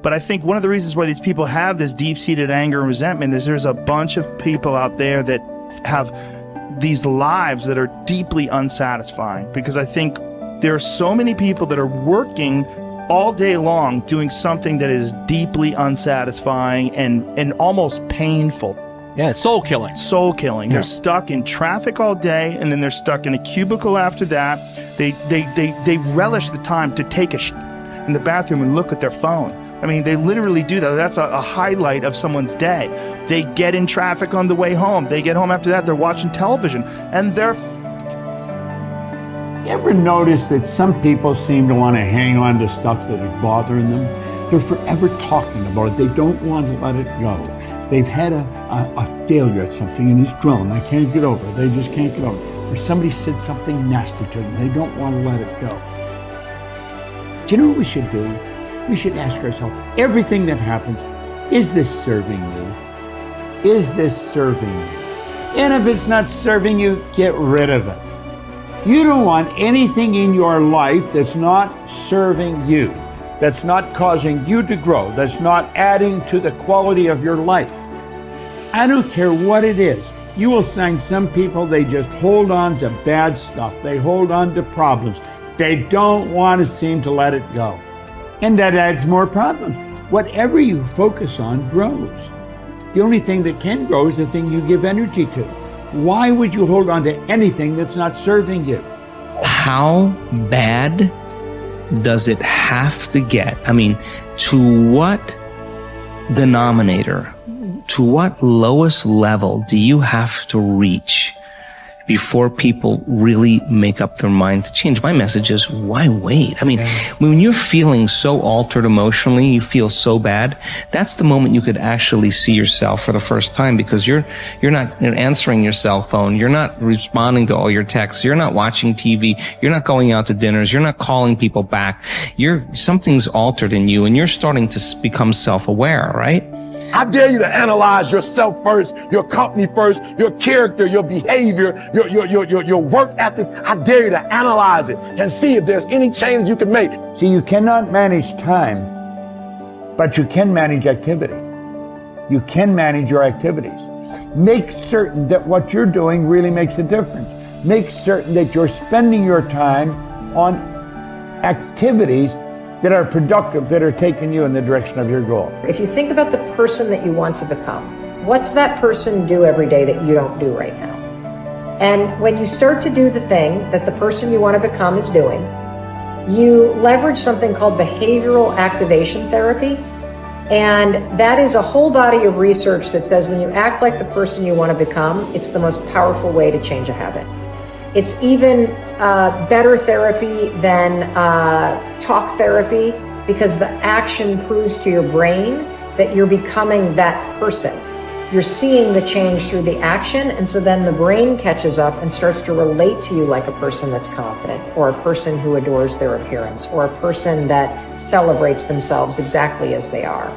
But I think one of the reasons why these people have this deep-seated anger and resentment is there's a bunch of people out there that have these lives that are deeply unsatisfying, because I think there are so many people that are working all day long doing something that is deeply unsatisfying and almost painful. Yeah, it's soul killing. Soul killing. Yeah. They're stuck in traffic all day, and then they're stuck in a cubicle after that. They relish the time to take a shit in the bathroom and look at their phone. I mean, they literally do that. That's a highlight of someone's day. They get in traffic on the way home. They get home after that, they're watching television, and they're You ever notice that some people seem to want to hang on to stuff that is bothering them? They're forever talking about it. They don't want to let it go. They've had a failure at something and it's grown. They can't get over it. They just can't get over it. Or somebody said something nasty to them. They don't want to let it go. Do you know what we should do? We should ask ourselves, everything that happens, is this serving you? Is this serving you? And if it's not serving you, get rid of it. You don't want anything in your life that's not serving you, that's not causing you to grow, that's not adding to the quality of your life. I don't care what it is. You will find some people, they just hold on to bad stuff. They hold on to problems. They don't want to seem to let it go. And that adds more problems. Whatever you focus on grows. The only thing that can grow is the thing you give energy to. Why would you hold on to anything that's not serving you? How bad does it have to get? I mean, to what denominator, to what lowest level do you have to reach before people really make up their mind to change? My message is, why wait? I mean, when you're feeling so altered emotionally, you feel so bad, that's the moment you could actually see yourself for the first time, because you're not answering your cell phone, you're not responding to all your texts, you're not watching TV, you're not going out to dinners, you're not calling people back. Something's altered in you, and you're starting to become self-aware, right? I dare you to analyze yourself first, your company first, your character, your behavior, your work ethics. I dare you to analyze it and see if there's any change you can make. See, you cannot manage time, but you can manage activity. You can manage your activities. Make certain that what you're doing really makes a difference. Make certain that you're spending your time on activities that are productive, that are taking you in the direction of your goal. If you think about the person that you want to become, what's that person do every day that you don't do right now? And when you start to do the thing that the person you want to become is doing, you leverage something called behavioral activation therapy. And that is a whole body of research that says when you act like the person you want to become, it's the most powerful way to change a habit. It's even better therapy than talk therapy, because the action proves to your brain that you're becoming that person. You're seeing the change through the action, and so then the brain catches up and starts to relate to you like a person that's confident, or a person who adores their appearance, or a person that celebrates themselves exactly as they are.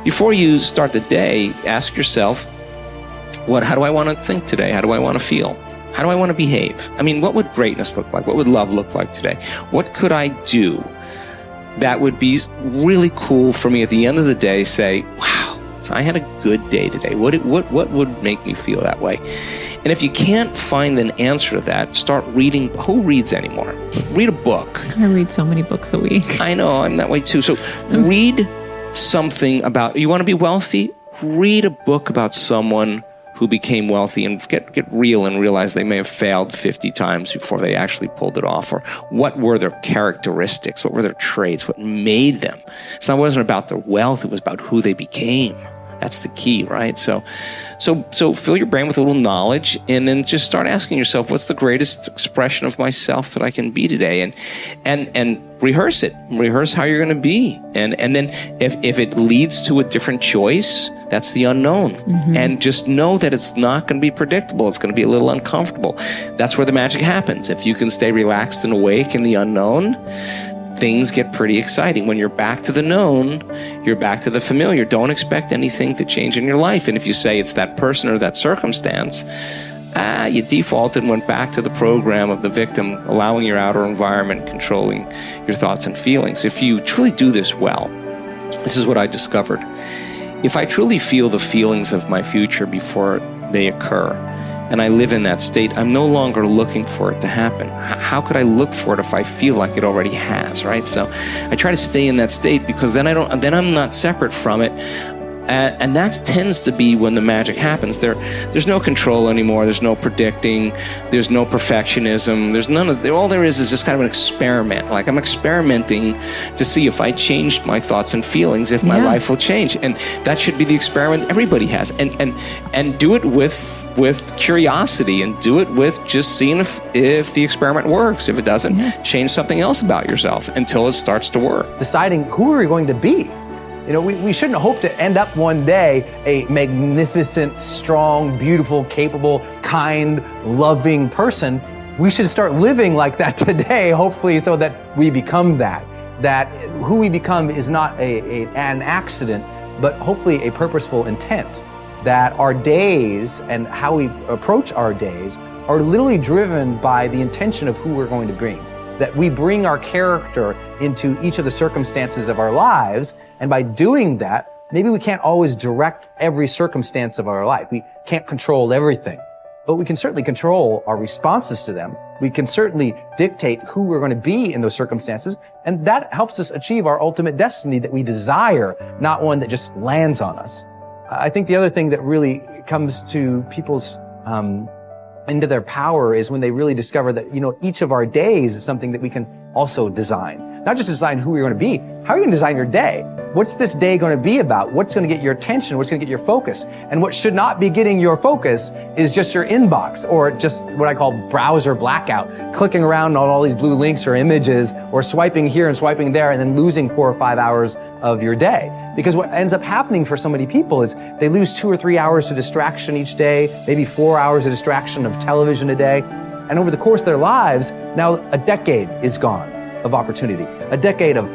Before you start the day, ask yourself, how do I want to think today? How do I want to feel? How do I want to behave? I mean, what would greatness look like? What would love look like today? What could I do that would be really cool for me at the end of the day? Say, wow, so I had a good day today. What would make me feel that way? And if you can't find an answer to that, start reading. Who reads anymore? Read a book. I read so many books a week. I know, I'm that way too. So read something about, you want to be wealthy? Read a book about someone who became wealthy, and get real and realize they may have failed 50 times before they actually pulled it off. Or what were their characteristics? What were their traits? What made them? It wasn't about their wealth. It was about who they became. That's the key, right? So fill your brain with a little knowledge, and then just start asking yourself, what's the greatest expression of myself that I can be today? And rehearse it. Rehearse how you're going to be. And then if it leads to a different choice, that's the unknown. Mm-hmm. And just know that it's not going to be predictable. It's going to be a little uncomfortable. That's where the magic happens. If you can stay relaxed and awake in the unknown, things get pretty exciting. When you're back to the known, you're back to the familiar. Don't expect anything to change in your life. And if you say it's that person or that circumstance, you defaulted and went back to the program of the victim, allowing your outer environment controlling your thoughts and feelings. If you truly do this well, This is what I discovered. If I truly feel the feelings of my future before they occur, and I live in that state, I'm no longer looking for it to happen. How could I look for it if I feel like it already has, right? So I try to stay in that state, because then I'm not separate from it. And that tends to be when the magic happens. There's no control anymore. There's no predicting. There's no perfectionism. There's none of. All there is just kind of an experiment. Like, I'm experimenting to see if I changed my thoughts and feelings, if my life will change. And that should be the experiment everybody has. And do it with curiosity, and do it with just seeing if the experiment works. If it doesn't, change something else about yourself until it starts to work. Deciding who are we going to be. You know, we shouldn't hope to end up one day a magnificent, strong, beautiful, capable, kind, loving person. We should start living like that today, hopefully, so that we become that. That who we become is not an accident, but hopefully a purposeful intent. That our days and how we approach our days are literally driven by the intention of who we're going to bring. That we bring our character into each of the circumstances of our lives, and by doing that, maybe we can't always direct every circumstance of our life. We can't control everything, but we can certainly control our responses to them. We can certainly dictate who we're going to be in those circumstances, and that helps us achieve our ultimate destiny that we desire, not one that just lands on us. I think the other thing that really comes to people's into their power is when they really discover that, you know, each of our days is something that we can also design. Not just design who we're going to be. How are you going to design your day? What's this day going to be about? What's going to get your attention? What's going to get your focus? And what should not be getting your focus is just your inbox, or just what I call browser blackout, clicking around on all these blue links or images, or swiping here and swiping there, and then losing 4 or 5 hours of your day. Because what ends up happening for so many people is they lose 2 or 3 hours to distraction each day, maybe 4 hours of distraction of television a day. And over the course of their lives, now a decade is gone of opportunity, a decade of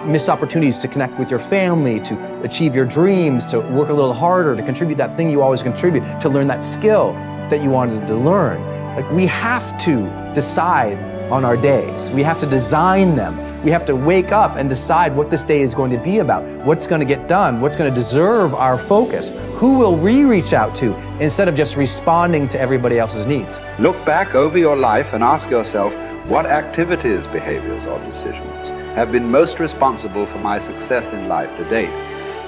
missed opportunities to connect with your family, to achieve your dreams, to work a little harder, to contribute that thing you always contribute, to learn that skill that you wanted to learn. Like, we have to decide on our days. We have to design them. We have to wake up and decide what this day is going to be about, what's going to get done, what's going to deserve our focus, who will we reach out to, instead of just responding to everybody else's needs. Look back over your life and ask yourself, what activities, behaviors, or decisions have been most responsible for my success in life to date?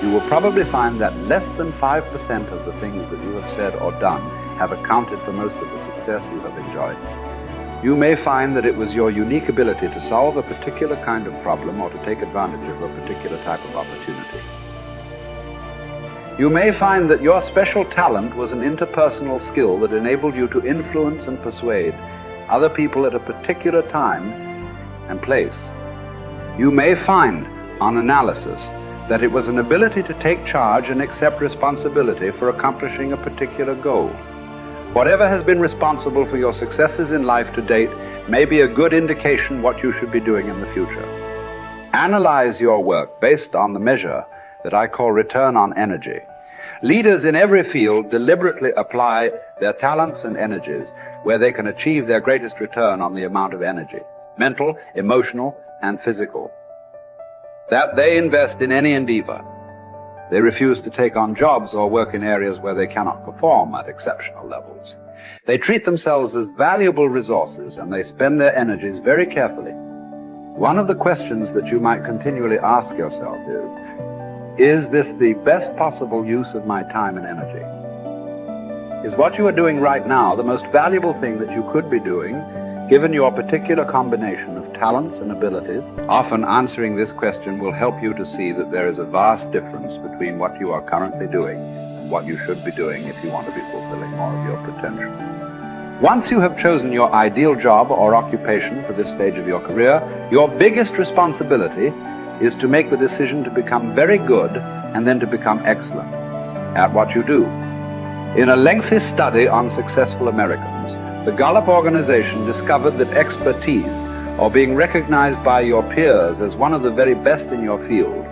You will probably find that less than 5% of the things that you have said or done have accounted for most of the success you have enjoyed. You may find that it was your unique ability to solve a particular kind of problem or to take advantage of a particular type of opportunity. You may find that your special talent was an interpersonal skill that enabled you to influence and persuade other people at a particular time and place. You may find, on analysis, that it was an ability to take charge and accept responsibility for accomplishing a particular goal. Whatever has been responsible for your successes in life to date may be a good indication what you should be doing in the future. Analyze your work based on the measure that I call return on energy. Leaders in every field deliberately apply their talents and energies where they can achieve their greatest return on the amount of energy, mental, emotional, and physical, that they invest in any endeavor. They refuse to take on jobs or work in areas where they cannot perform at exceptional levels. They treat themselves as valuable resources, and they spend their energies very carefully. One of the questions that you might continually ask yourself is this the best possible use of my time and energy? Is what you are doing right now the most valuable thing that you could be doing, given your particular combination of talents and abilities? Often answering this question will help you to see that there is a vast difference between what you are currently doing and what you should be doing if you want to be fulfilling more of your potential. Once you have chosen your ideal job or occupation for this stage of your career, your biggest responsibility is to make the decision to become very good and then to become excellent at what you do. In a lengthy study on successful Americans, the Gallup organization discovered that expertise, or being recognized by your peers as one of the very best in your field,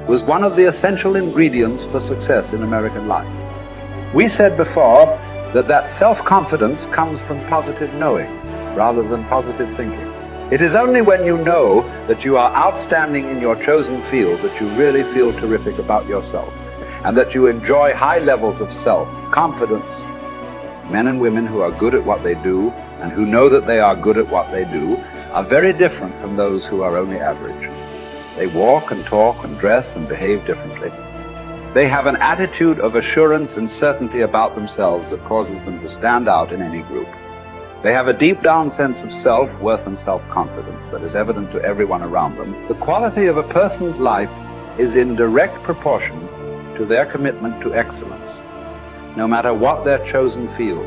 was one of the essential ingredients for success in American life. We said before that self-confidence comes from positive knowing rather than positive thinking. It is only when you know that you are outstanding in your chosen field that you really feel terrific about yourself, and that you enjoy high levels of self-confidence. Men and women who are good at what they do and who know that they are good at what they do are very different from those who are only average. They walk and talk and dress and behave differently. They have an attitude of assurance and certainty about themselves that causes them to stand out in any group. They have a deep down sense of self-worth and self-confidence that is evident to everyone around them. The quality of a person's life is in direct proportion to their commitment to excellence, no matter what their chosen field.